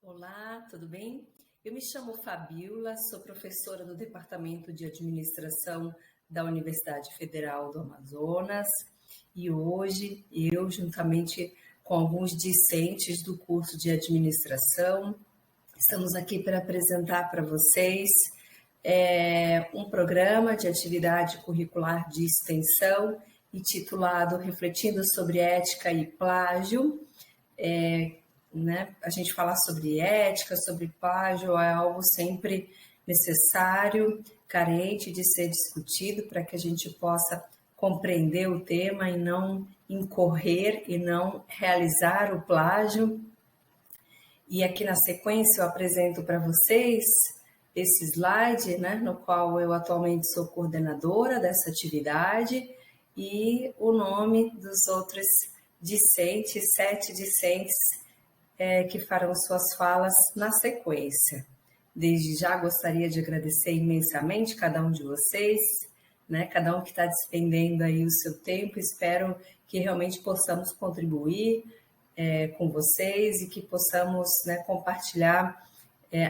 Olá, tudo bem? Eu me chamo Fabiola, sou professora do Departamento de Administração da Universidade Federal do Amazonas e hoje eu, juntamente com alguns discentes do curso de Administração, estamos aqui para apresentar para vocês um programa de atividade curricular de extensão intitulado Refletindo sobre Ética e Plágio. A gente falar sobre ética, sobre plágio é algo sempre necessário, carente de ser discutido para que a gente possa compreender o tema e não incorrer e não realizar o plágio. E aqui na sequência eu apresento para vocês esse slide, no qual eu atualmente sou coordenadora dessa atividade e o nome dos outros discentes, 7 discentes que farão suas falas na sequência. Desde já gostaria de agradecer imensamente cada um de vocês, cada um que está despendendo aí o seu tempo. Espero que realmente possamos contribuir com vocês e que possamos compartilhar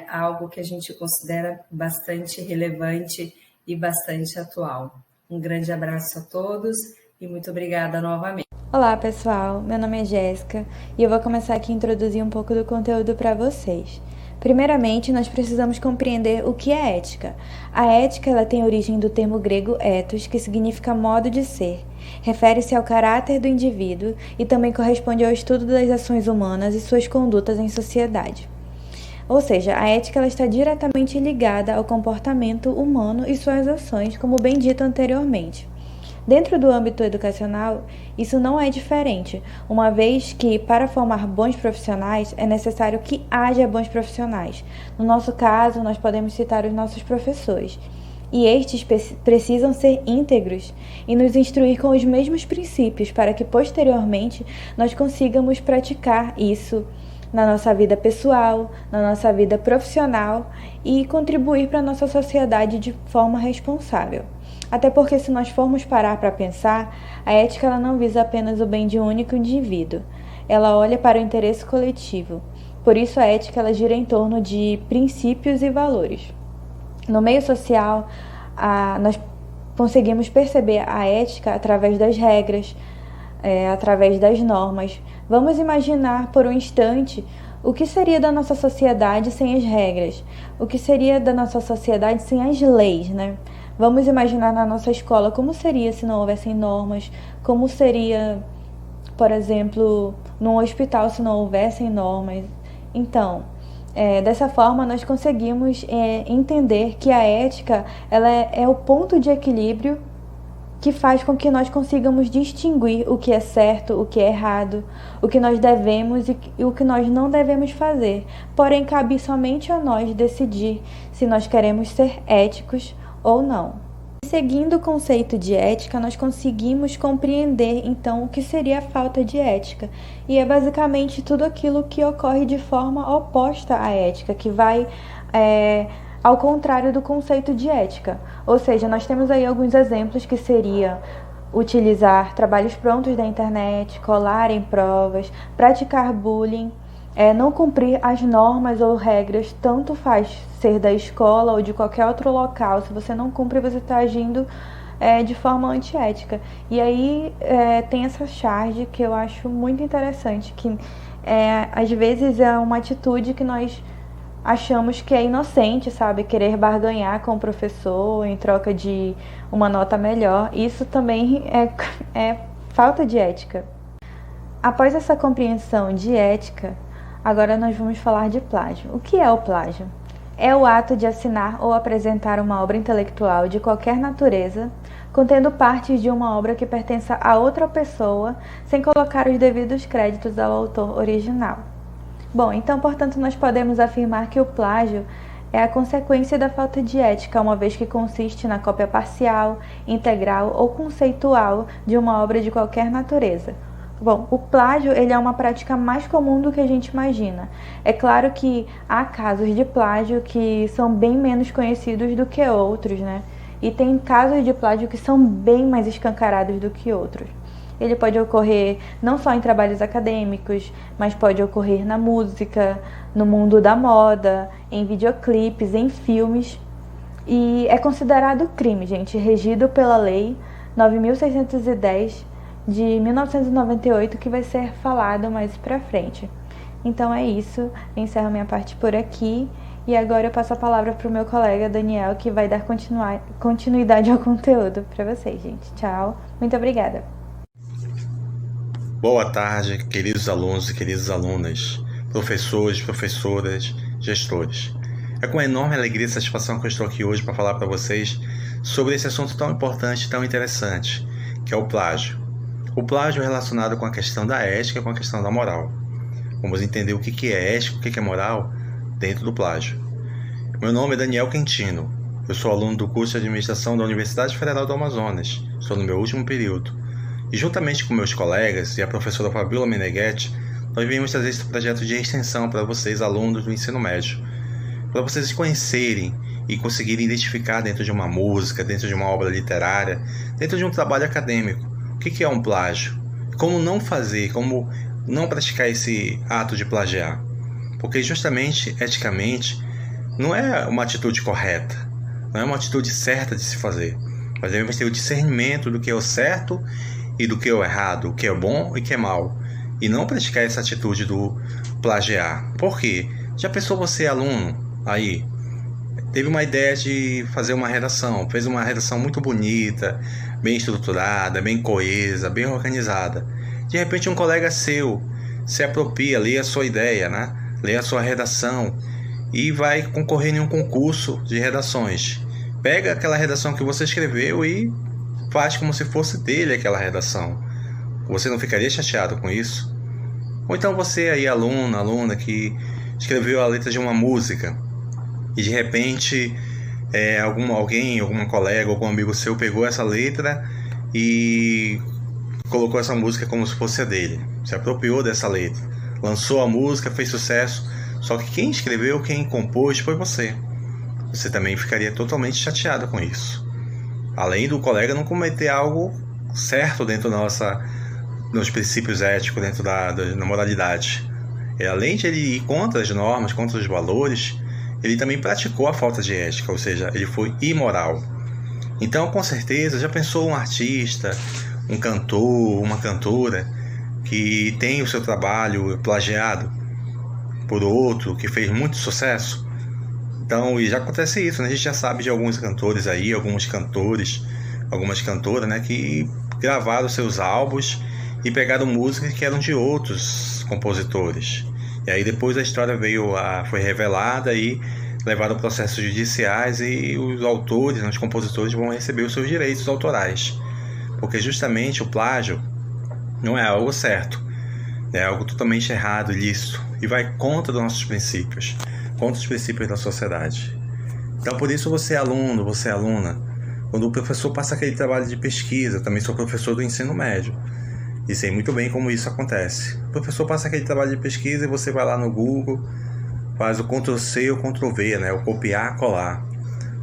algo que a gente considera bastante relevante e bastante atual. Um grande abraço a todos e muito obrigada novamente. Olá pessoal, meu nome é Jéssica e eu vou começar aqui a introduzir um pouco do conteúdo para vocês. Primeiramente, nós precisamos compreender o que é ética. A ética ela tem origem do termo grego ethos, que significa modo de ser. Refere-se ao caráter do indivíduo e também corresponde ao estudo das ações humanas e suas condutas em sociedade. Ou seja, a ética ela está diretamente ligada ao comportamento humano e suas ações, como bem dito anteriormente. Dentro do âmbito educacional, isso não é diferente, uma vez que, para formar bons profissionais, é necessário que haja bons profissionais. No nosso caso, nós podemos citar os nossos professores. E estes precisam ser íntegros e nos instruir com os mesmos princípios para que, posteriormente, nós consigamos praticar isso na nossa vida pessoal, na nossa vida profissional e contribuir para a nossa sociedade de forma responsável. Até porque, se nós formos parar para pensar, a ética ela não visa apenas o bem de um único indivíduo. Ela olha para o interesse coletivo. Por isso, a ética ela gira em torno de princípios e valores. No meio social, nós conseguimos perceber a ética através das regras, através das normas. Vamos imaginar por um instante o que seria da nossa sociedade sem as regras, o que seria da nossa sociedade sem as leis, Vamos imaginar na nossa escola como seria se não houvessem normas, como seria, por exemplo, num hospital se não houvessem normas. Então, dessa forma nós conseguimos entender que a ética ela é o ponto de equilíbrio que faz com que nós consigamos distinguir o que é certo, o que é errado, o que nós devemos e o que nós não devemos fazer. Porém, cabe somente a nós decidir se nós queremos ser éticos ou não. Seguindo o conceito de ética, nós conseguimos compreender, então, o que seria a falta de ética. E é basicamente tudo aquilo que ocorre de forma oposta à ética, que vai ao contrário do conceito de ética. Ou seja, nós temos aí alguns exemplos que seria utilizar trabalhos prontos da internet, colar em provas, praticar bullying, não cumprir as normas ou regras, tanto faz ser da escola ou de qualquer outro local. Se você não cumpre, você está agindo de forma antiética. E aí tem essa charge que eu acho muito interessante, que às vezes é uma atitude que nós achamos que é inocente, sabe? Querer barganhar com o professor em troca de uma nota melhor. Isso também é falta de ética. Após essa compreensão de ética, agora nós vamos falar de plágio. O que é o plágio? É o ato de assinar ou apresentar uma obra intelectual de qualquer natureza, contendo partes de uma obra que pertença a outra pessoa, sem colocar os devidos créditos ao autor original. Bom, então, portanto, nós podemos afirmar que o plágio é a consequência da falta de ética, uma vez que consiste na cópia parcial, integral ou conceitual de uma obra de qualquer natureza. Bom, o plágio ele é uma prática mais comum do que a gente imagina. É claro que há casos de plágio que são bem menos conhecidos do que outros, E tem casos de plágio que são bem mais escancarados do que outros. Ele pode ocorrer não só em trabalhos acadêmicos, mas pode ocorrer na música, no mundo da moda, em videoclipes, em filmes. E é considerado crime, gente, regido pela Lei 9.610 de 1998, que vai ser falado mais pra frente. Então é isso, eu encerro minha parte por aqui. E agora eu passo a palavra pro meu colega Daniel, que vai dar continuidade ao conteúdo para vocês, gente. Tchau, muito obrigada. Boa tarde, queridos alunos e queridas alunas, professores, professoras, gestores. É com enorme alegria e satisfação que eu estou aqui hoje para falar para vocês sobre esse assunto tão importante e tão interessante, que é o plágio. O plágio é relacionado com a questão da ética e com a questão da moral. Vamos entender o que é ética e o que é moral dentro do plágio. Meu nome é Daniel Quintino. Eu sou aluno do curso de Administração da Universidade Federal do Amazonas. Estou no meu último período. E juntamente com meus colegas e a professora Fabiola Meneghetti, nós viemos trazer esse projeto de extensão para vocês, alunos do ensino médio, para vocês conhecerem e conseguirem identificar dentro de uma música, dentro de uma obra literária, dentro de um trabalho acadêmico, o que é um plágio, como não fazer, como não praticar esse ato de plagiar. Porque justamente, eticamente, não é uma atitude correta, não é uma atitude certa de se fazer. Nós devemos ter o discernimento do que é o certo e do que é o errado, o que é bom e o que é mal. E não praticar essa atitude do plagiar. Por quê? Já pensou você, aluno, aí, teve uma ideia de fazer uma redação, fez uma redação muito bonita, bem estruturada, bem coesa, bem organizada. De repente um colega seu se apropria, lê a sua ideia, né? Lê a sua redação e vai concorrer em um concurso de redações. Pega aquela redação que você escreveu e faz como se fosse dele aquela redação. Você não ficaria chateado com isso? Ou então você aí, aluno, aluna, que escreveu a letra de uma música e de repente algum colega, algum amigo seu pegou essa letra e colocou essa música como se fosse a dele. Se apropriou dessa letra, lançou a música, fez sucesso, só que quem escreveu, quem compôs foi você. Você também ficaria totalmente chateado com isso. Além do colega não cometer algo certo dentro dos princípios éticos, dentro da moralidade. Além de ele ir contra as normas, contra os valores, ele também praticou a falta de ética, ou seja, ele foi imoral. Então, com certeza, já pensou um artista, um cantor, uma cantora, que tem o seu trabalho plagiado por outro, que fez muito sucesso? Então, e já acontece isso, né? A gente já sabe de alguns cantores aí, alguns cantores, algumas cantoras, né, que gravaram seus álbuns e pegaram músicas que eram de outros compositores. E aí depois a história foi revelada e levaram processos judiciais e os autores, os compositores vão receber os seus direitos autorais. Porque justamente o plágio não é algo certo, é algo totalmente errado, ilícito, e vai contra os nossos princípios, contra os princípios da sociedade. Então, por isso, você aluno, você aluna, quando o professor passa aquele trabalho de pesquisa, eu também sou professor do ensino médio, e sei muito bem como isso acontece. O professor passa aquele trabalho de pesquisa e você vai lá no Google, faz o Ctrl+C ou Ctrl+V, né? O copiar, colar.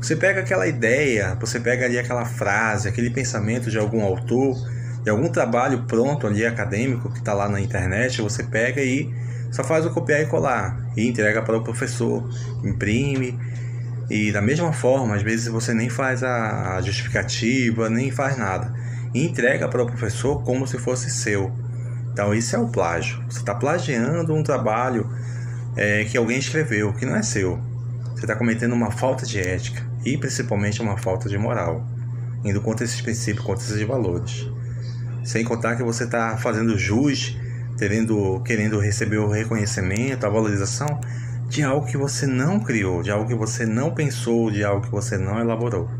Você pega aquela ideia, você pega ali aquela frase, aquele pensamento de algum autor, de algum trabalho pronto ali acadêmico que está lá na internet, você pega e só faz o copiar e colar e entrega para o professor, imprime. E da mesma forma, às vezes você nem faz a justificativa, nem faz nada, e entrega para o professor como se fosse seu. Então isso é o plágio. Você está plagiando um trabalho que alguém escreveu, que não é seu. Você está cometendo uma falta de ética e principalmente uma falta de moral, indo contra esses princípios, contra esses valores. Sem contar que você está fazendo jus, querendo receber o reconhecimento, a valorização de algo que você não criou, de algo que você não pensou, de algo que você não elaborou.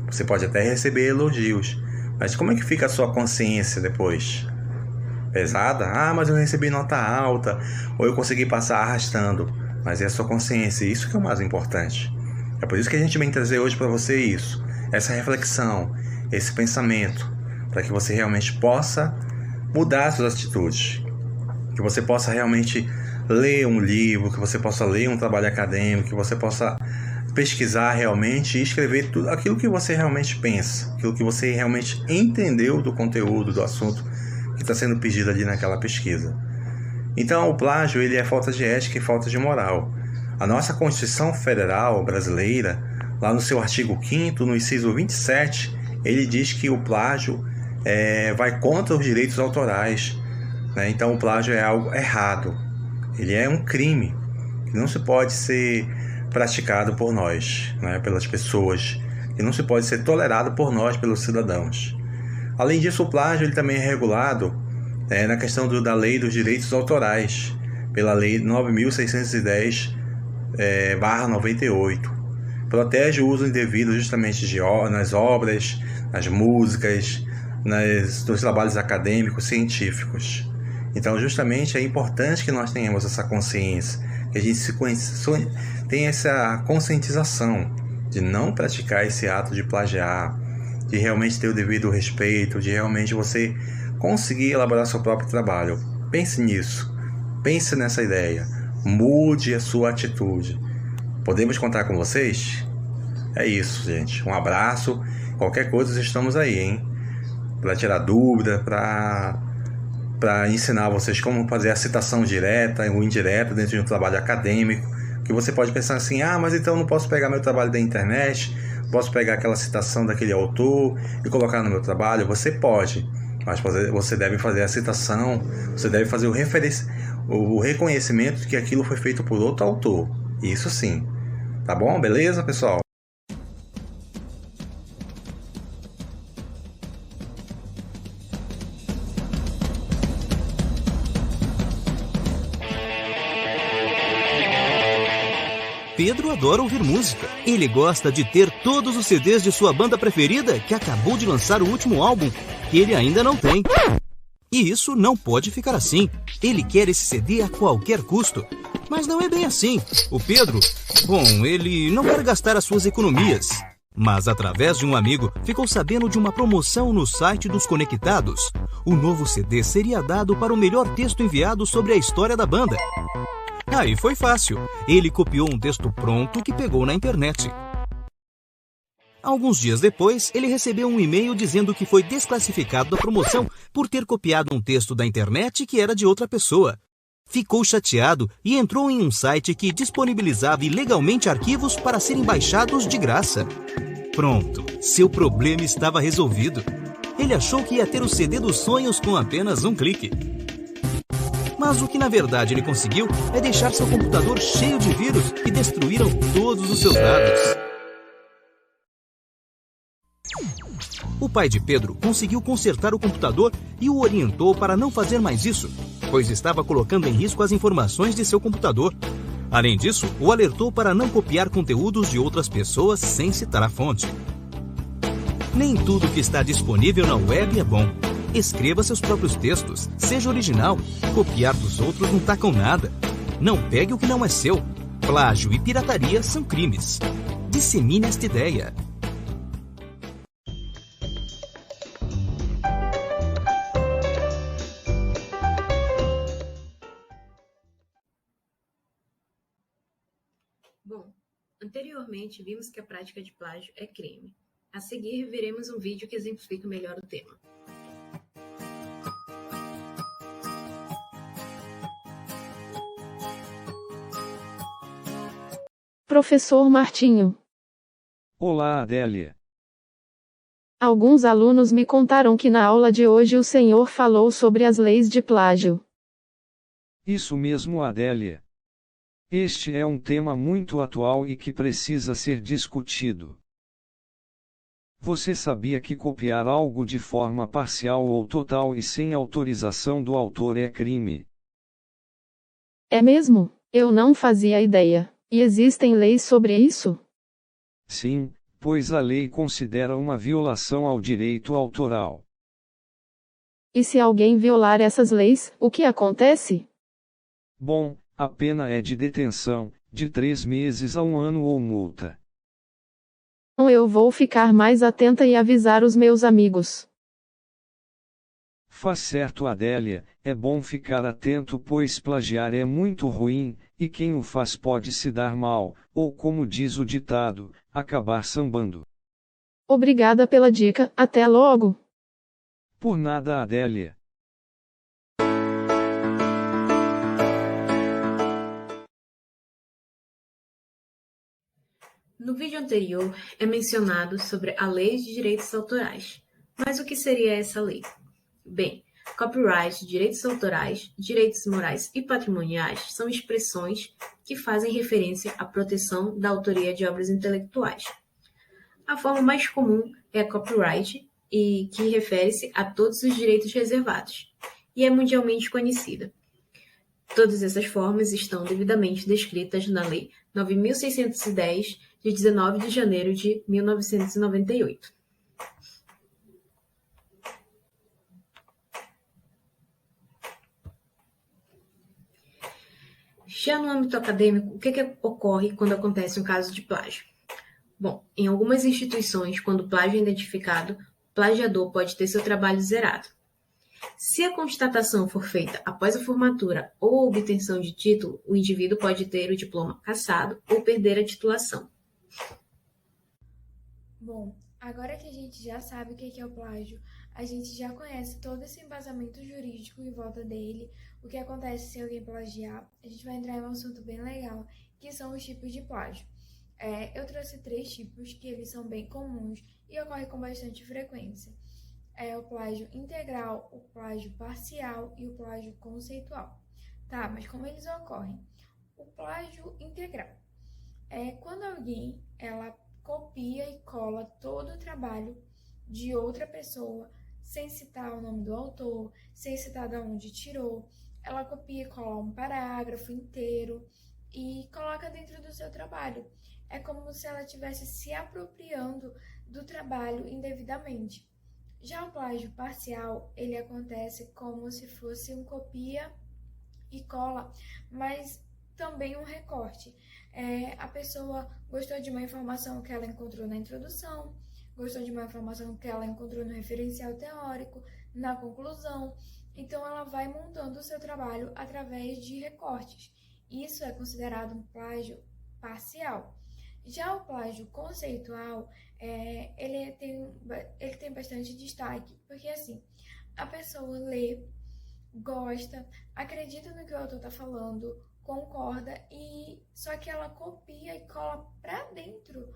Você pode até receber elogios, mas como é que fica a sua consciência depois? Pesada? Ah, mas eu recebi nota alta, ou eu consegui passar arrastando. Mas é a sua consciência, isso que é o mais importante. É por isso que a gente vem trazer hoje para você isso, essa reflexão, esse pensamento, para que você realmente possa mudar suas atitudes, que você possa realmente ler um livro, que você possa ler um trabalho acadêmico, que você possa pesquisar realmente e escrever tudo aquilo que você realmente pensa, aquilo que você realmente entendeu do conteúdo do assunto que está sendo pedido ali naquela pesquisa. Então, o plágio ele é falta de ética e falta de moral. A nossa Constituição Federal brasileira, lá no seu artigo 5º, no inciso 27, ele diz que o plágio vai contra os direitos autorais, né? Então, o plágio é algo errado. Ele é um crime que não se pode ser praticado por nós, né? Pelas pessoas, que não se pode ser tolerado por nós, pelos cidadãos. Além disso, o plágio ele também é regulado na questão da Lei dos Direitos Autorais, pela Lei 9.610/98. Protege o uso indevido justamente nas obras, nas músicas, nos trabalhos acadêmicos, científicos. Então, justamente, é importante que nós tenhamos essa consciência, que a gente tenha essa conscientização de não praticar esse ato de plagiar, de realmente ter o devido respeito, de realmente você conseguir elaborar seu próprio trabalho. Pense nisso, pense nessa ideia, mude a sua atitude. Podemos contar com vocês? É isso, gente. Um abraço. Qualquer coisa, estamos aí, hein? Para tirar dúvida, para ensinar vocês como fazer a citação direta ou indireta dentro de um trabalho acadêmico. Que você pode pensar assim, mas então eu não posso pegar meu trabalho da internet, posso pegar aquela citação daquele autor e colocar no meu trabalho? Você pode, mas você deve fazer a citação, você deve fazer o reconhecimento de que aquilo foi feito por outro autor. Isso sim. Tá bom? Beleza, pessoal? Pedro adora ouvir música. Ele gosta de ter todos os CDs de sua banda preferida, que acabou de lançar o último álbum, que ele ainda não tem. E isso não pode ficar assim. Ele quer esse CD a qualquer custo. Mas não é bem assim. O Pedro, ele não quer gastar as suas economias. Mas através de um amigo, ficou sabendo de uma promoção no site dos Conectados. O novo CD seria dado para o melhor texto enviado sobre a história da banda. Aí foi fácil. Ele copiou um texto pronto que pegou na internet. Alguns dias depois, ele recebeu um e-mail dizendo que foi desclassificado da promoção por ter copiado um texto da internet que era de outra pessoa. Ficou chateado e entrou em um site que disponibilizava ilegalmente arquivos para serem baixados de graça. Pronto, seu problema estava resolvido. Ele achou que ia ter o CD dos sonhos com apenas um clique. Mas o que na verdade ele conseguiu é deixar seu computador cheio de vírus que destruíram todos os seus dados. O pai de Pedro conseguiu consertar o computador e o orientou para não fazer mais isso, pois estava colocando em risco as informações de seu computador. Além disso, o alertou para não copiar conteúdos de outras pessoas sem citar a fonte. Nem tudo que está disponível na web é bom. Escreva seus próprios textos, seja original. Copiar dos outros não tá com nada. Não pegue o que não é seu. Plágio e pirataria são crimes. Dissemine esta ideia. Bom, anteriormente vimos que a prática de plágio é crime. A seguir, veremos um vídeo que exemplifica melhor o tema. Professor Martinho. Olá, Adélia. Alguns alunos me contaram que na aula de hoje o senhor falou sobre as leis de plágio. Isso mesmo, Adélia. Este é um tema muito atual e que precisa ser discutido. Você sabia que copiar algo de forma parcial ou total e sem autorização do autor é crime? É mesmo? Eu não fazia ideia. E existem leis sobre isso? Sim, pois a lei considera uma violação ao direito autoral. E se alguém violar essas leis, o que acontece? Bom, a pena é de detenção, de 3 meses a 1 ano ou multa. Então eu vou ficar mais atenta e avisar os meus amigos. Faz certo, Adélia, é bom ficar atento pois plagiar é muito ruim, e quem o faz pode se dar mal, ou como diz o ditado, acabar sambando. Obrigada pela dica, até logo! Por nada, Adélia. No vídeo anterior é mencionado sobre a Lei de Direitos Autorais. Mas o que seria essa lei? Bem, copyright, direitos autorais, direitos morais e patrimoniais são expressões que fazem referência à proteção da autoria de obras intelectuais. A forma mais comum é a copyright, e que refere-se a todos os direitos reservados, e é mundialmente conhecida. Todas essas formas estão devidamente descritas na Lei 9.610, de 19 de janeiro de 1998. Já no âmbito acadêmico, o que ocorre quando acontece um caso de plágio? Bom, em algumas instituições, quando o plágio é identificado, o plagiador pode ter seu trabalho zerado. Se a constatação for feita após a formatura ou a obtenção de título, o indivíduo pode ter o diploma cassado ou perder a titulação. Bom, agora que a gente já sabe o que é o plágio, a gente já conhece todo esse embasamento jurídico em volta dele, o que acontece se alguém plagiar, a gente vai entrar em um assunto bem legal, que são os tipos de plágio. Eu trouxe 3 tipos, que eles são bem comuns e ocorrem com bastante frequência. É o plágio integral, o plágio parcial e o plágio conceitual. Tá, mas como eles ocorrem? O plágio integral é quando alguém ela copia e cola todo o trabalho de outra pessoa, sem citar o nome do autor, sem citar de onde tirou. Ela copia e cola um parágrafo inteiro e coloca dentro do seu trabalho. É como se ela estivesse se apropriando do trabalho indevidamente. Já o plágio parcial, ele acontece como se fosse um copia e cola, mas também um recorte. A pessoa gostou de uma informação que ela encontrou na introdução, gostou de uma informação que ela encontrou no referencial teórico, na conclusão. Então, ela vai montando o seu trabalho através de recortes. Isso é considerado um plágio parcial. Já o plágio conceitual, ele tem bastante destaque, porque assim, a pessoa lê, gosta, acredita no que o autor está falando, concorda, só que ela copia e cola para dentro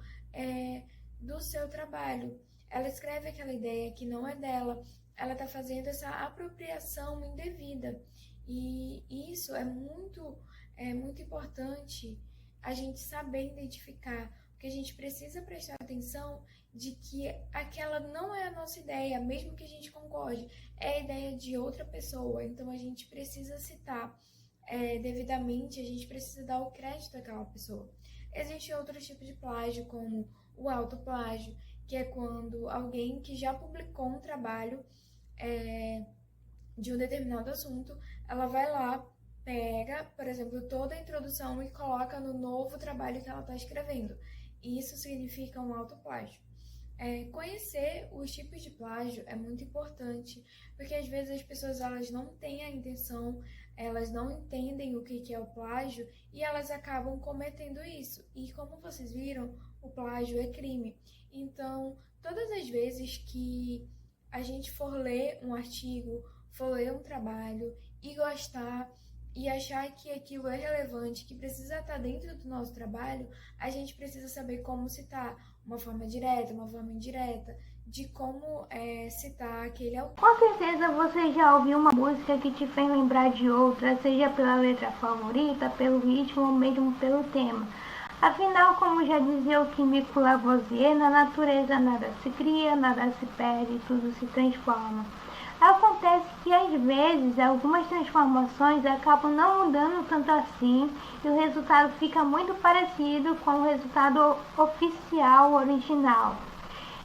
do seu trabalho. Ela escreve aquela ideia que não é dela, ela está fazendo essa apropriação indevida. E isso é muito importante a gente saber identificar, porque a gente precisa prestar atenção de que aquela não é a nossa ideia, mesmo que a gente concorde, é a ideia de outra pessoa. Então a gente precisa citar devidamente, a gente precisa dar o crédito àquela pessoa. Existem outros tipos de plágio, como o autoplágio, que é quando alguém que já publicou um trabalho de um determinado assunto, ela vai lá, pega, por exemplo, toda a introdução e coloca no novo trabalho que ela está escrevendo. Isso significa um autoplágio. Conhecer os tipos de plágio é muito importante, porque às vezes as pessoas elas não têm a intenção, elas não entendem o que é o plágio e elas acabam cometendo isso. E como vocês viram, o plágio é crime. Então, todas as vezes que a gente for ler um artigo, for ler um trabalho e gostar e achar que aquilo é relevante, que precisa estar dentro do nosso trabalho, a gente precisa saber como citar, uma forma direta, uma forma indireta, de como citar aquele autor. Com certeza você já ouviu uma música que te fez lembrar de outra, seja pela letra favorita, pelo ritmo ou mesmo pelo tema. Afinal, como já dizia o químico Lavoisier, na natureza nada se cria, nada se perde, tudo se transforma. Acontece que às vezes algumas transformações acabam não mudando tanto assim e o resultado fica muito parecido com o resultado oficial, original.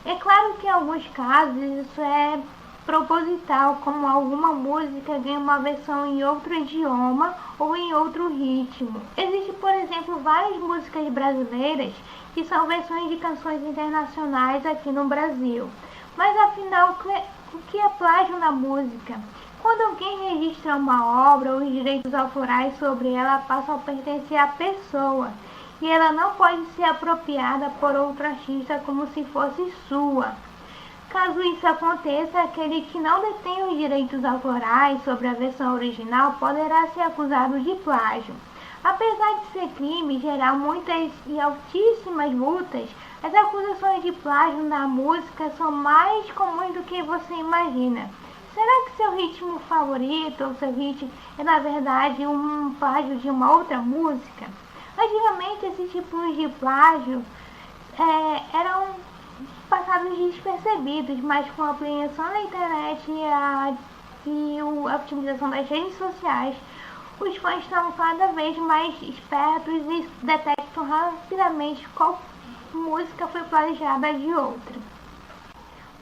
É claro que em alguns casos isso é proposital, como alguma música ganha uma versão em outro idioma ou em outro ritmo. Existem, por exemplo, várias músicas brasileiras que são versões de canções internacionais aqui no Brasil. Mas afinal, o que é plágio na música? Quando alguém registra uma obra, os direitos autorais sobre ela passam a pertencer à pessoa e ela não pode ser apropriada por outro artista como se fosse sua. Caso isso aconteça, aquele que não detém os direitos autorais sobre a versão original poderá ser acusado de plágio. Apesar de ser crime e gerar muitas e altíssimas multas, as acusações de plágio na música são mais comuns do que você imagina. Será que seu ritmo favorito ou seu hit é na verdade um plágio de uma outra música? Antigamente esses tipos de plágio eram passados despercebidos, mas com a ampliação da internet e a otimização das redes sociais, os fãs estão cada vez mais espertos e detectam rapidamente qual música foi plagiada de outra.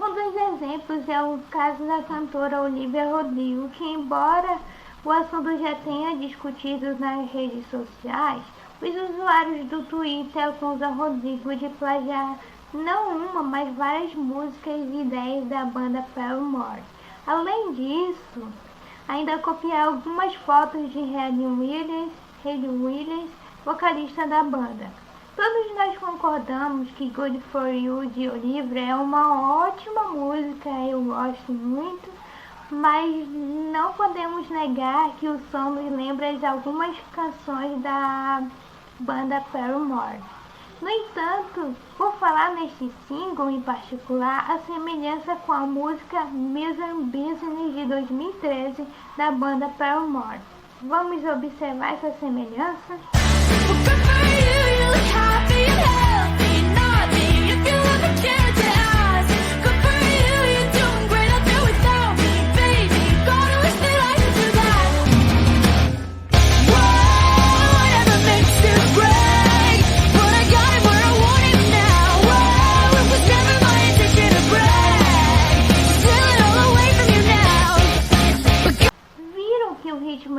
Um dos exemplos é o caso da cantora Olivia Rodrigo, que embora o assunto já tenha discutido nas redes sociais, os usuários do Twitter acusam Rodrigo de plagiar não uma, mas várias músicas e ideias da banda Paramore. Além disso, ainda copiar algumas fotos de Hayley Williams, vocalista da banda. Todos nós concordamos que Good For You de Olivia é uma ótima música, eu gosto muito, mas não podemos negar que o som nos lembra de algumas canções da banda Paramore. No entanto, por falar neste single em particular, a semelhança com a música Music Business de 2013 da banda Paramore. Vamos observar essa semelhança?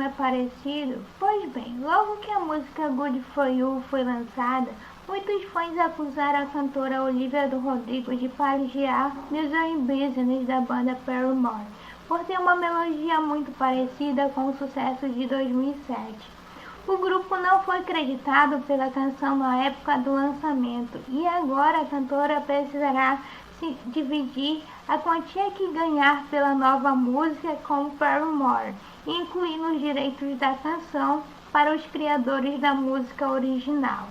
É parecido? Pois bem, logo que a música Good For You foi lançada, muitos fãs acusaram a cantora Olivia Rodrigo de plagiar Music Business da banda Paramore, por ter uma melodia muito parecida com o sucesso de 2007. O grupo não foi creditado pela canção na época do lançamento e agora a cantora precisará se dividir a quantia que ganhar pela nova música com o Paramore, incluindo os direitos da canção para os criadores da música original.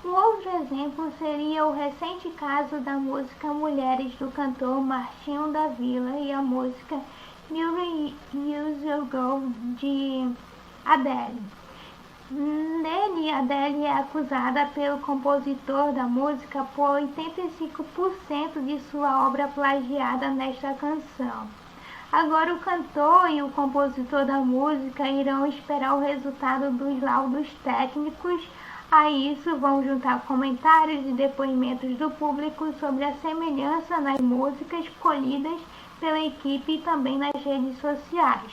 Um outro exemplo seria o recente caso da música Mulheres do cantor Martinho da Vila e a música Many Years Ago de Adele. Nele, Adele é acusada pelo compositor da música por 85% de sua obra plagiada nesta canção. Agora o cantor e o compositor da música irão esperar o resultado dos laudos técnicos. A isso vão juntar comentários e depoimentos do público sobre a semelhança nas músicas escolhidas pela equipe e também nas redes sociais.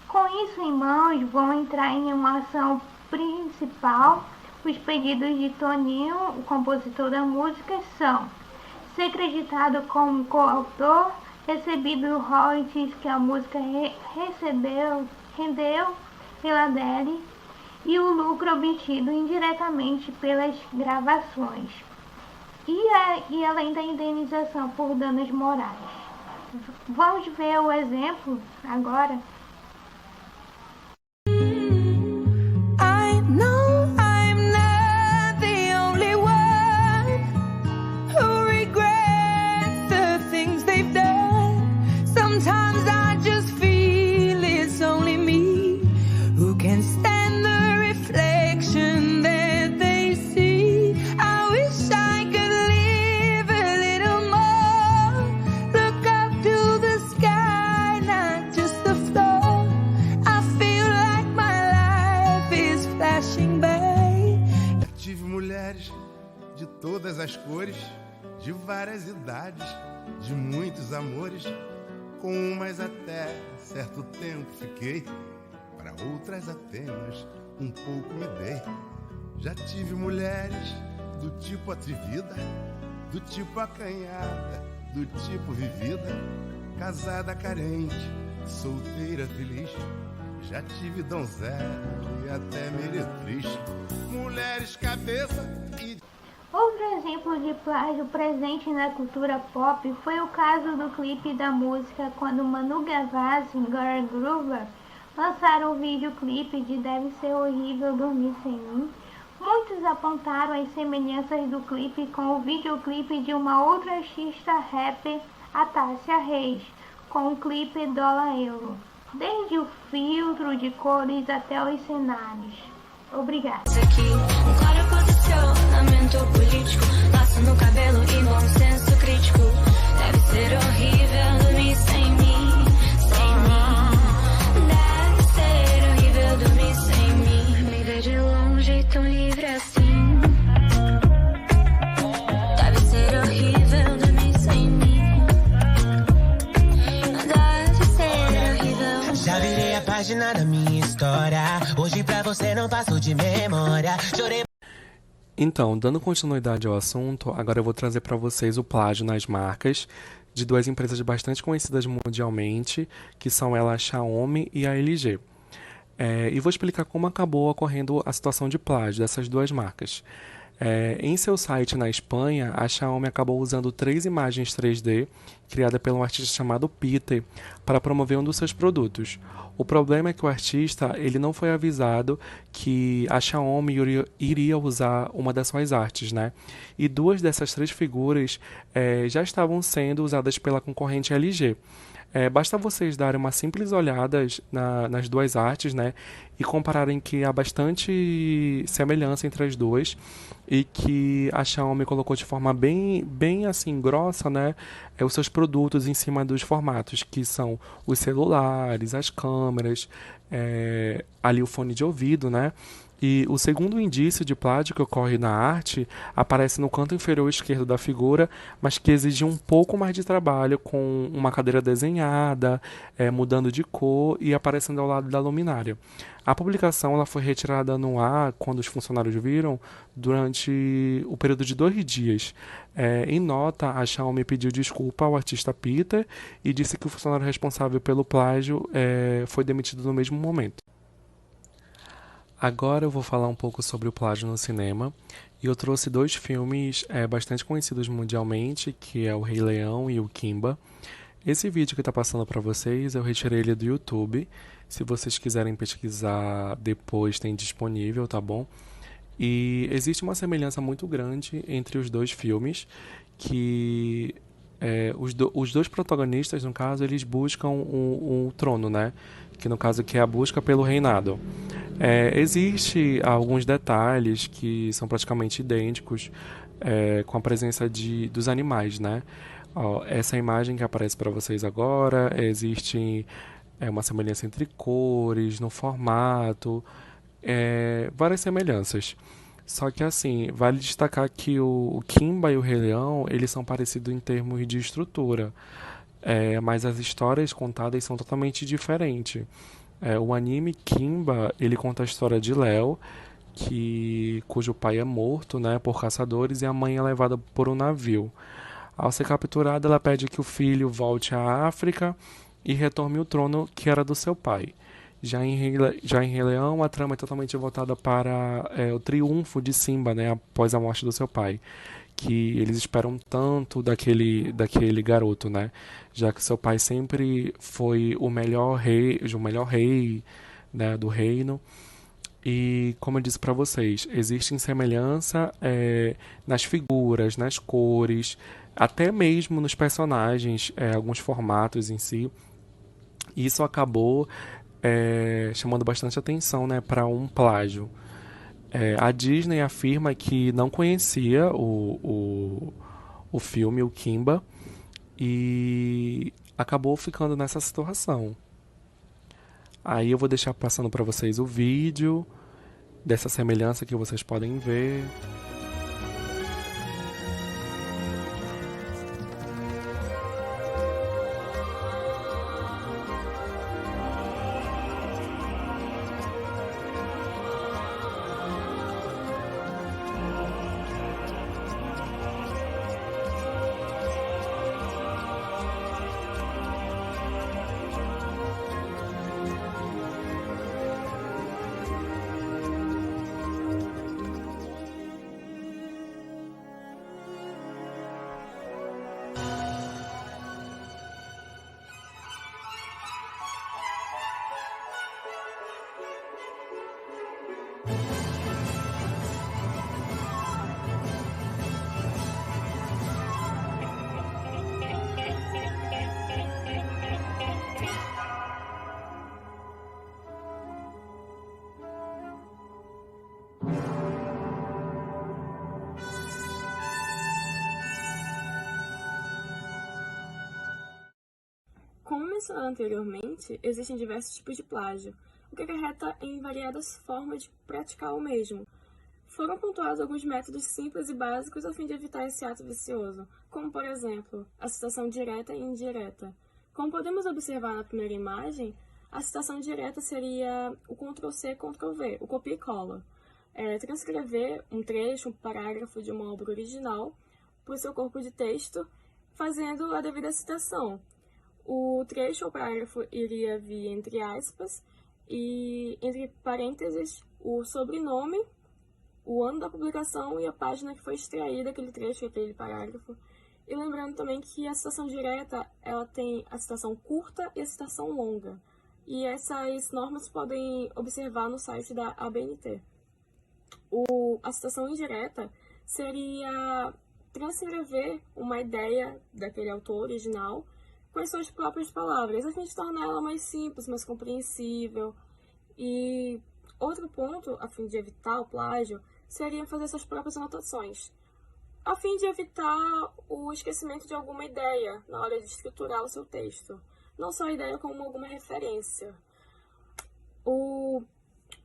Com isso em mãos, vão entrar em uma ação principal. Os pedidos de Toninho, o compositor da música, são ser acreditado como coautor, recebido royalties que a música rendeu pela Adele e o lucro obtido indiretamente pelas gravações e além da indenização por danos morais. Vamos ver o exemplo agora. De todas as cores, de várias idades, de muitos amores, com umas até certo tempo fiquei, para outras apenas um pouco me dei. Já tive mulheres do tipo atrevida, do tipo acanhada, do tipo vivida, casada carente, solteira feliz. Já tive donzela e até meretriz. Mulheres cabeça e... Outro exemplo de plágio presente na cultura pop foi o caso do clipe da música quando Manu Gavassi e Girl Groover lançaram o videoclipe de Deve Ser Horrível Dormir Sem Mim. Muitos apontaram as semelhanças do clipe com o videoclipe de uma outra artista rapper, a Tássia Reis, com o clipe Dólar Euro, desde o filtro de cores até os cenários. Obrigada. Um claro posicionamento político, laço no cabelo e bom senso crítico. Deve ser horrível dormir sem mim, sem mim. Deve ser horrível dormir sem mim. Me ver de longe tão livre assim. Deve ser horrível dormir sem mim. Deve ser horrível. Já virei a página da minha história. Hoje pra você não passo de memória. Chorei. Então, dando continuidade ao assunto, agora eu vou trazer para vocês o plágio nas marcas de duas empresas bastante conhecidas mundialmente, que são a Xiaomi e a LG. E vou explicar como acabou ocorrendo a situação de plágio dessas duas marcas. Em seu site na Espanha, a Xiaomi acabou usando 3 imagens 3D criadas por um artista chamado Peter para promover um dos seus produtos. O problema é que o artista ele não foi avisado que a Xiaomi iria usar uma das suas artes, né? E 2 dessas 3 figuras já estavam sendo usadas pela concorrente LG. Basta vocês darem uma simples olhada nas duas artes, né, e compararem que há bastante semelhança entre as duas e que a Xiaomi colocou de forma bem assim grossa, né, os seus produtos em cima dos formatos, que são os celulares, as câmeras, ali o fone de ouvido, né. E o segundo indício de plágio que ocorre na arte aparece no canto inferior esquerdo da figura, mas que exige um pouco mais de trabalho, com uma cadeira desenhada, mudando de cor e aparecendo ao lado da luminária. A publicação ela foi retirada no ar, quando os funcionários viram, durante o período de 2 dias. Em nota, a Xiaomi pediu desculpa ao artista Peter e disse que o funcionário responsável pelo plágio foi demitido no mesmo momento. Agora eu vou falar um pouco sobre o plágio no cinema, e eu trouxe 2 filmes bastante conhecidos mundialmente, que é o Rei Leão e o Kimba. Esse vídeo que está passando para vocês, eu retirei ele do YouTube. Se vocês quiserem pesquisar depois, tem disponível, tá bom? E existe uma semelhança muito grande entre os 2 filmes, que os 2 protagonistas, no caso, eles buscam um trono, né? Que no caso que é a busca pelo reinado. Existe alguns detalhes que são praticamente idênticos com a presença dos animais, né? Essa imagem que aparece para vocês agora, existe uma semelhança entre cores, no formato, várias semelhanças. Só que assim, vale destacar que o Kimba e o Rei Leão, eles são parecidos em termos de estrutura, mas as histórias contadas são totalmente diferentes. O anime Kimba, ele conta a história de Léo, cujo pai é morto, né, por caçadores, e a mãe é levada por um navio. Ao ser capturada, ela pede que o filho volte à África e retorne o trono que era do seu pai. Já em Rei Leão, a trama é totalmente voltada para o triunfo de Simba, né, após a morte do seu pai, que eles esperam tanto daquele garoto, né, já que seu pai sempre foi o melhor rei, né, do reino. E como eu disse para vocês, existe semelhança nas figuras, nas cores, até mesmo nos personagens, alguns formatos em si. Isso acabou chamando bastante atenção, né, para um plágio. A Disney afirma que não conhecia o filme, o Kimba, e acabou ficando nessa situação. Aí eu vou deixar passando para vocês o vídeo dessa semelhança que vocês podem ver. mencionado anteriormente, existem diversos tipos de plágio, o que acarreta em variadas formas de praticar o mesmo. Foram pontuados alguns métodos simples e básicos a fim de evitar esse ato vicioso, como, por exemplo, a citação direta e indireta. Como podemos observar na primeira imagem, a citação direta seria o Ctrl+C, Ctrl+V, o copia e cola. Transcrever um trecho, um parágrafo de uma obra original para o seu corpo de texto, fazendo a devida citação. O trecho ou parágrafo iria vir entre aspas e, entre parênteses, o sobrenome, o ano da publicação e a página que foi extraída aquele trecho, aquele parágrafo. E lembrando também que a citação direta, ela tem a citação curta e a citação longa. E essas normas podem observar no site da ABNT. A citação indireta seria transcrever uma ideia daquele autor original com as suas próprias palavras, a fim de tornar ela mais simples, mais compreensível. E outro ponto, a fim de evitar o plágio, seria fazer suas próprias anotações, a fim de evitar o esquecimento de alguma ideia na hora de estruturar o seu texto. Não só a ideia, como alguma referência.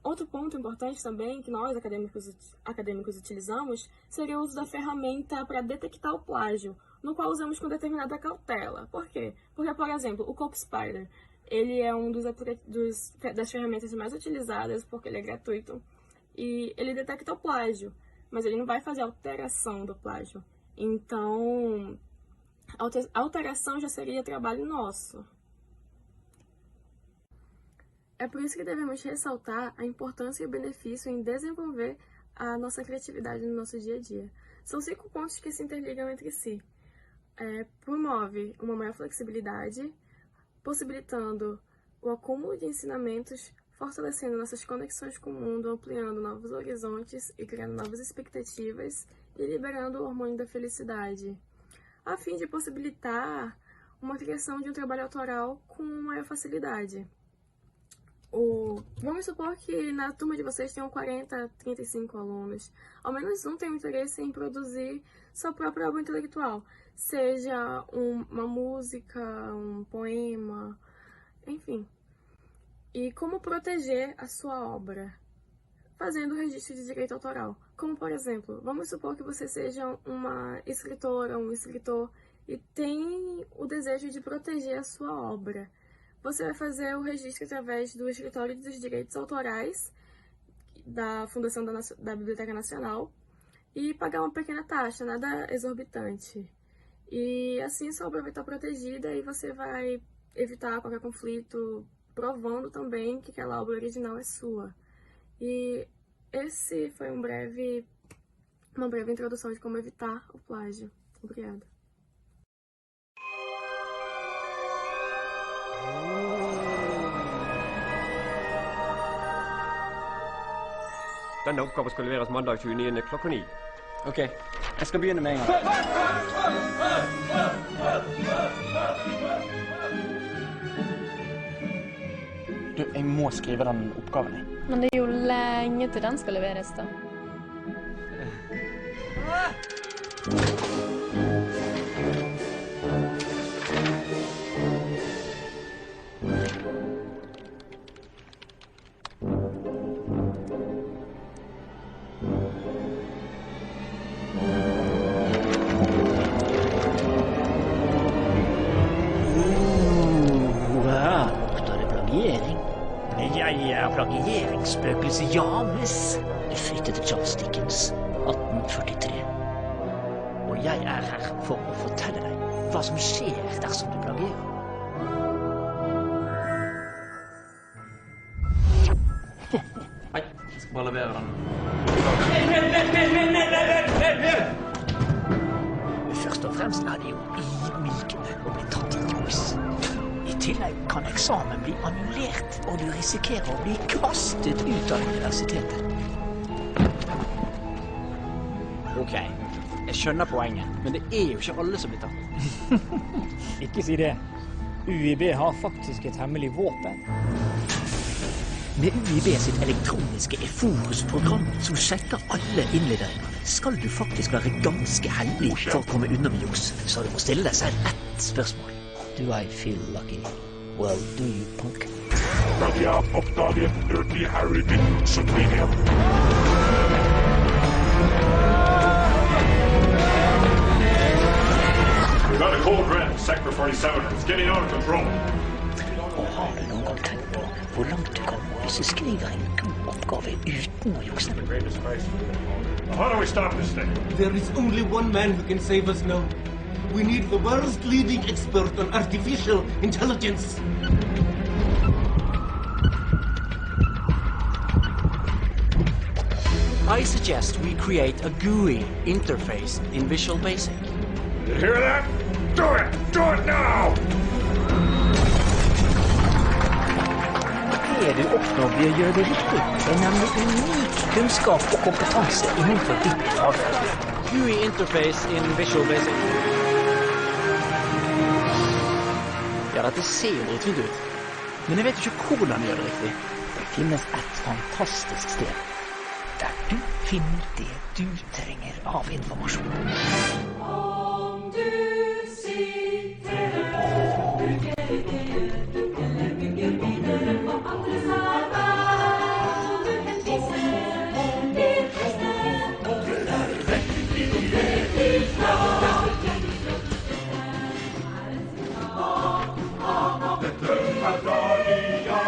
Outro ponto importante também, que nós, acadêmicos utilizamos, seria o uso da ferramenta para detectar o plágio, no qual usamos com determinada cautela. Por quê? Porque, por exemplo, o CopySpider, ele é um das ferramentas mais utilizadas, porque ele é gratuito, e ele detecta o plágio, mas ele não vai fazer alteração do plágio. Então, a alteração já seria trabalho nosso. É por isso que devemos ressaltar a importância e o benefício em desenvolver a nossa criatividade no nosso dia a dia. São 5 pontos que se interligam entre si. Promove uma maior flexibilidade, possibilitando o acúmulo de ensinamentos, fortalecendo nossas conexões com o mundo, ampliando novos horizontes e criando novas expectativas e liberando o hormônio da felicidade, a fim de possibilitar uma criação de um trabalho autoral com maior facilidade. Vamos supor que na turma de vocês tenham 40, 35 alunos. Ao menos um tem interesse em produzir sua própria obra intelectual, seja uma música, um poema, enfim. E como proteger a sua obra? Fazendo o registro de direito autoral. Como, por exemplo, vamos supor que você seja uma escritora, um escritor e tem o desejo de proteger a sua obra. Você vai fazer o registro através do Escritório dos Direitos Autorais da Fundação da Biblioteca Nacional e pagar uma pequena taxa, nada exorbitante. E assim sua obra vai estar protegida e você vai evitar qualquer conflito, provando também que aquela obra original é sua. E esse foi uma breve introdução de como evitar o plágio. Obrigada. Denne oppgaven skal leveres mandag 29. klokka 9. Ok, jeg skal begynne med en gang. Du, jeg må skrive den oppgaven. Men det er jo lenge til den skal leveres da. Plagieringsspøkelse Janus. Det flyttet til Charles Dickens, 1843. Og jeg er her for å fortelle deg hva som skjer dersom du plagierer. Nei, jeg skal bare levere den. Først og fremst er det jo ydmykende å bli tatt i juks. I tillegg kan eksamen bli annullert, og du risikerer å bli kastet ut av universitetet. Ok, jeg skjønner poenget, men det er jo ikke alle som blir tatt. Ikke si det. UiB har faktisk et hemmelig våpen. Med UiB sitt elektroniske EFORUS-program som sjekker alle innleveringene, skal du faktisk være ganske heldig for å komme unna med juks. Så du må stille deg selv ett spørsmål. Do I feel lucky? Well, do you, punk? Radia oppdaget Dirty Harry Submedium. We got a cold red, Sector 47. It's getting out of control. Og har du noen gang tenkt på hvor langt du kommer hvis du skriver en god oppgave uten å jukse? How do we stop this thing? There is only one man who can save us now. We need the world's leading expert on artificial intelligence. I suggest we create a GUI interface in Visual Basic. You hear that? Do it! Do it now! Det du oppnår ved å gjøre det riktig er nemlig unik kunnskap og kompetanse innenfor ditt fagfelt. GUI interface in Visual Basic. Ja, dette ser jo litt ut. Men jeg vet ikke hvordan jeg gjør det riktig. Det finnes et fantastisk sted der du finner det du trenger av informasjon. Om du sitter videre på andre siden, du kan vise din beste. Det er rett ifra. Dette er Dalia.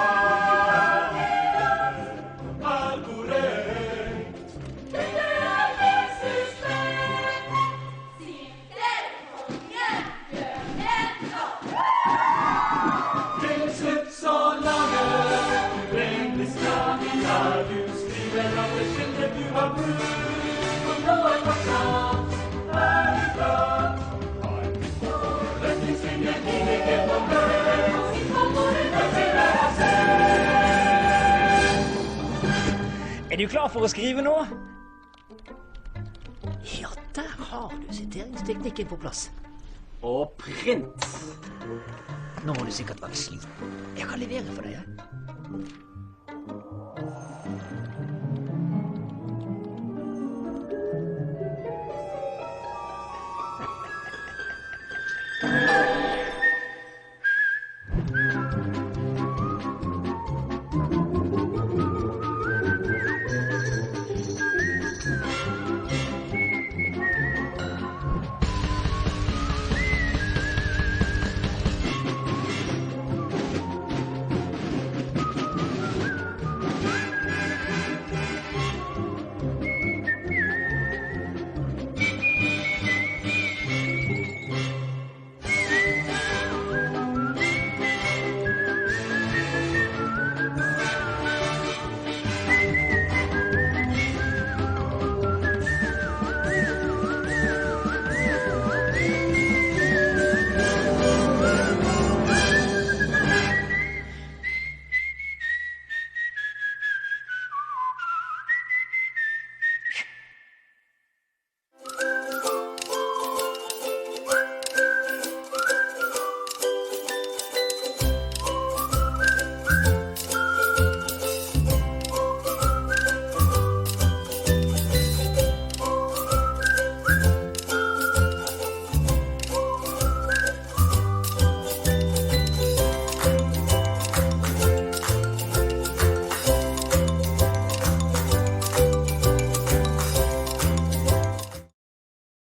Er du klar for å skrive nå? Ja, der har du siteringsteknikken på plass. Og print. Nå må du sikkert være sliten. Jeg kan levere for deg, ja?